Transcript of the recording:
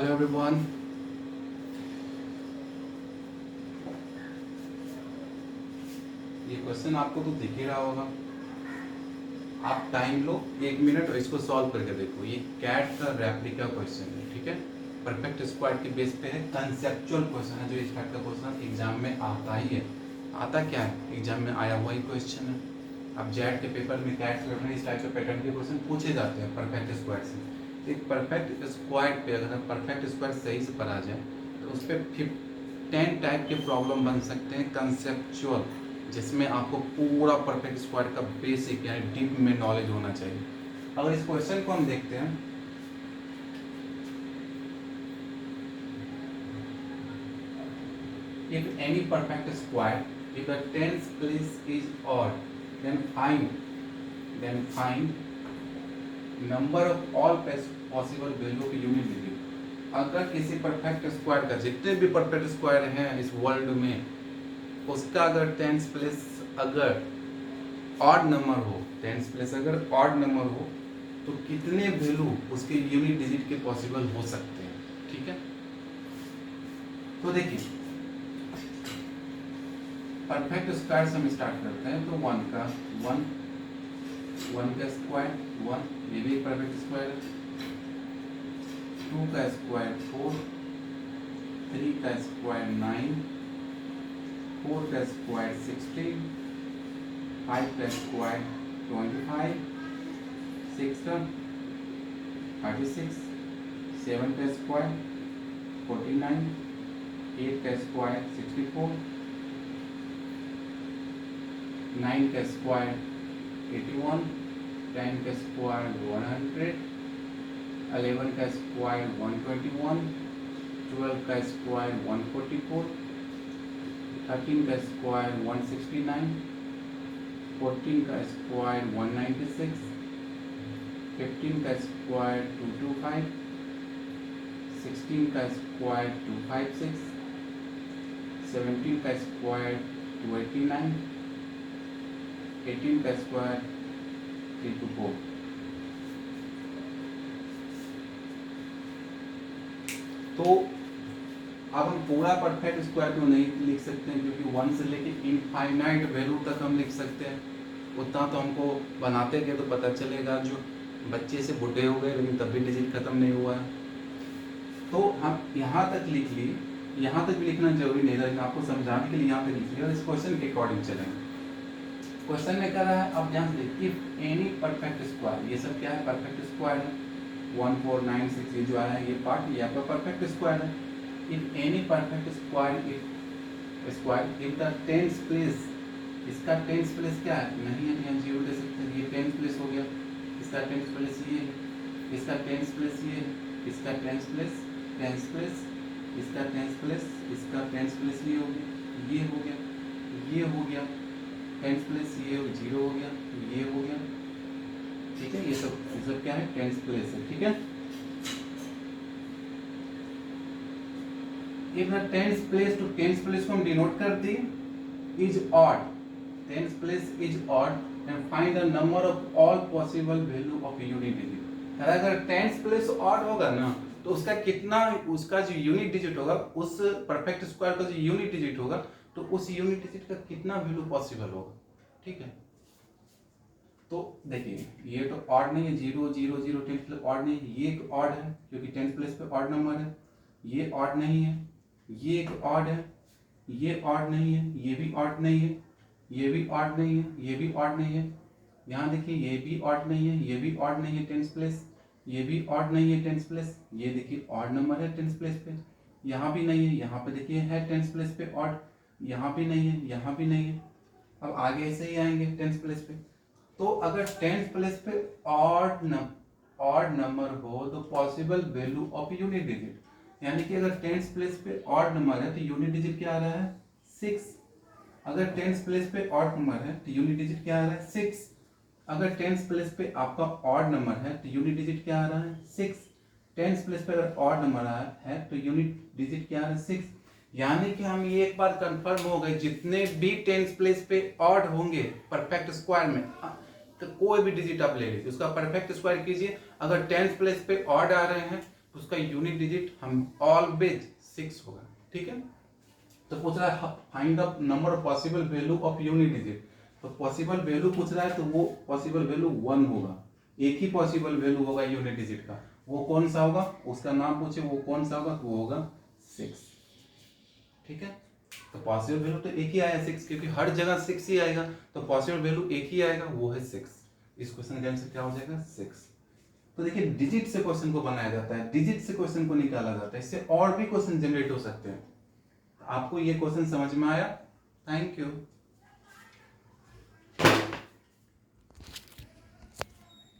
Hello everyone. ये question आपको तो दिख ही रहा होगा। आप टाइम लो 1 मिनट और इसको सॉल्व करके देखो। ये कैट का रेप्लिका क्वेश्चन है, ठीक है। परफेक्ट स्क्वायर के बेस पे है, कंसेप्चुअल क्वेश्चन है। जो इस टाइप का क्वेश्चन एग्जाम में आता ही है। आता क्या है, एग्जाम में आया हुआ ही क्वेश्चन है। अब जेड के पेपर में कैट में इस टाइप के पैटर्न के क्वेश्चन पूछे जाते हैं परफेक्ट स्क्वायर से। तो एक परफेक्ट स्क्वायर पे अगर हम परफेक्ट स्क्वायर सही से पढ़ा जाए तो उस पर 10 टाइप के प्रॉब्लम बन सकते हैं कंसेप्चुअल, जिसमें आपको पूरा परफेक्ट स्क्वायर का बेसिक यानी डीप में नॉलेज होना चाहिए। अगर इस क्वेश्चन को हम देखते हैं, if any perfect square if the tens place is odd then find number of all possible value of unit digit। अगर किसी परफेक्ट स्क्वायर का, जितने भी परफेक्ट स्क्वायर हैं इस वर्ल्ड में, उसका अगर टेंस प्लेस अगर ऑड नंबर हो, टेंस प्लेस अगर ऑड नंबर हो तो कितने वैल्यू उसके यूनिट डिजिट के पॉसिबल हो सकते हैं, ठीक है। तो देखिए परफेक्ट स्क्वायर से हम स्टार्ट करते हैं। तो वन का स्क्वायर 1, ये भी परफेक्ट स्क्वायर है। 2 का स्क्वायर 4, 3 का स्क्वायर 9, 4 का स्क्वायर 16, 5 का स्क्वायर 25, 6 का 36, 7 का स्क्वायर 49, 8 का स्क्वायर 64, 9 का स्क्वायर 81, 10 का स्क्वायर 100, 11 का स्क्वायर 121, 12 का स्क्वायर 144, 13 का स्क्वायर 169, 14 का स्क्वायर 196, 15 का स्क्वायर 225, 16 का स्क्वायर 256, 17 का स्क्वायर 289, 18 का स्क्वायर 324। तो अब हम पूरा परफेक्ट स्क्वायर तो नहीं लिख सकते हैं, क्योंकि 1 से लेके इनफाइनाइट वैल्यू तक हम लिख सकते हैं। उतना तो हमको बनाते गए तो पता चलेगा, जो बच्चे से बुढ़े हो गए लेकिन तब भी डिजिट खत्म नहीं हुआ है। तो हम यहाँ तक लिख लिए, यहाँ तक भी लिखना जरूरी नहीं था, लेकिन आपको समझाने के लिए यहाँ तक लिख लिया और इस क्वेश्चन के अकॉर्डिंग चलेंगे। क्वेश्चन में क्या रहा है, अब ध्यान से देखिए, इफ एनी परफेक्ट स्क्वायर, ये सब क्या है, परफेक्ट स्क्वायर है। 1 4 9 6 ये जो आया है ये पार्ट, ये आपका परफेक्ट स्क्वायर है। If any perfect square if the tens place, इसका टेंस प्लेस क्या है, नहीं है, यहाँ जीरो दे सकते हैं, ये टेंस प्लेस हो गया। इसका टेंस प्लेस ये है, इसका टेंस प्लेस ये है, इसका टेंस प्लेस इसका टेंस प्लेस, इसका टेंस प्लेस ये हो गया, ये हो गया, ये हो गया टेंस प्लेस, ये 0 हो गया, ये हो गया, ठीक है। ये सब क्या है, टेंस प्लेस है, ठीक है। If the tens place to tens place को हम डिनोट करते हैं is odd, tens place is odd and find the number of all possible value of unit digit. अगर टेंस प्लेस ऑड होगा ना तो उसका कितना, उसका जो यूनिट डिजिट होगा, उस परफेक्ट स्क्वायर का जो यूनिट डिजिट होगा, तो उस यूनिट डिजिट का कितना वैल्यू पॉसिबल होगा, ठीक है। तो देखिए ये तो ऑड नहीं है, 0 0 0 टेंस प्लेस ऑड नहीं है, ये एक ऑड है क्योंकि टेंस प्लेस पे ऑड नंबर है। ये ऑड नहीं है, ये एक ऑड है, ये ऑड नहीं है, ये भी ऑड नहीं है, ये भी ऑड नहीं है, ये भी ऑड नहीं है। यहाँ देखिए ये भी ऑड नहीं है, ये भी ऑड नहीं है टेंस प्लेस, ये भी ऑड नहीं है टेंस प्लेस, ये देखिए ऑड नंबर है टेंस प्लेस पे, यहाँ भी नहीं है, यहाँ पे देखिए है टेंस प्लेस पे ऑड, यहाँ भी नहीं है, यहाँ भी नहीं है। अब आगे ऐसे ही आएंगे टेंस प्लेस पे। तो अगर टेंस प्लेस पे ऑड नंबर हो तो possible value of unit digit, यानी कि अगर टेंस प्लेस पे ऑड नंबर है तो यूनिट डिजिट क्या आ रहा है, 6। अगर टेंस प्लेस पे ऑड नंबर है तो यूनिट डिजिट क्या आ रहा है, 6। अगर टेंस प्लेस पे आपका ऑड नंबर है तो यूनिट डिजिट क्या आ रहा है, 6। टेंस प्लेस पे अगर ऑड नंबर है तो यूनिट डिजिट क्या आ रहा है, 6। यानी कि हम ये एक बार कंफर्म हो गए, जितने भी टेंस प्लेस पे ऑड होंगे परफेक्ट स्क्वायर में, तो कोई भी डिजिट आप ले लीजिए उसका परफेक्ट स्क्वायर कीजिए। अगर टेंस प्लेस पे ऑड आ रहे हैं उसका यूनिट डिजिट हम ऑलवेज 6 होगा, ठीक है। तो पूछ रहा है find the number of possible value of unit digit, तो पॉसिबल वैल्यू पूछ रहा है तो वो पॉसिबल वैल्यू 1 होगा, एक ही पॉसिबल वैल्यू होगा यूनिट डिजिट का, वो कौन सा होगा, उसका नाम पूछे वो कौन सा होगा, तो वो होगा 6, ठीक है। तो पॉसिबल वैल्यू तो एक ही आया 6, क्योंकि हर जगह 6 ही आएगा, तो पॉसिबल वैल्यू एक ही आएगा, वो है 6। इस क्वेश्चन का आंसर क्या हो जाएगा 6। तो देखिए डिजिट से क्वेश्चन को बनाया जाता है, डिजिट से क्वेश्चन को निकाला जाता है, इससे और भी क्वेश्चन जनरेट हो सकते हैं। आपको ये क्वेश्चन समझ में आया? Thank you.